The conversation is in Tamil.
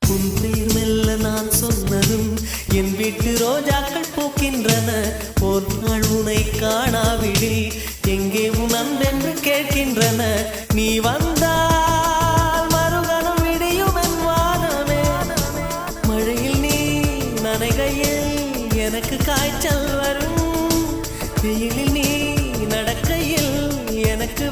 உன் பேர் மெல்ல நான் சொன்னதும் என் வீட்டு ரோஜாக்கள் பூக்கின்றன. ஒரு நாள் உனை காணாவிடில் எங்கே உன் அன்பென்று கேட்கின்றன. நீ வந்தால் மறுகணம் விடியும் என் வானமே. மழையில் நீ நனைகையில் எனக்கு காய்ச்சல் வரும். வெயிலில் நீ நடக்கையில் எனக்கு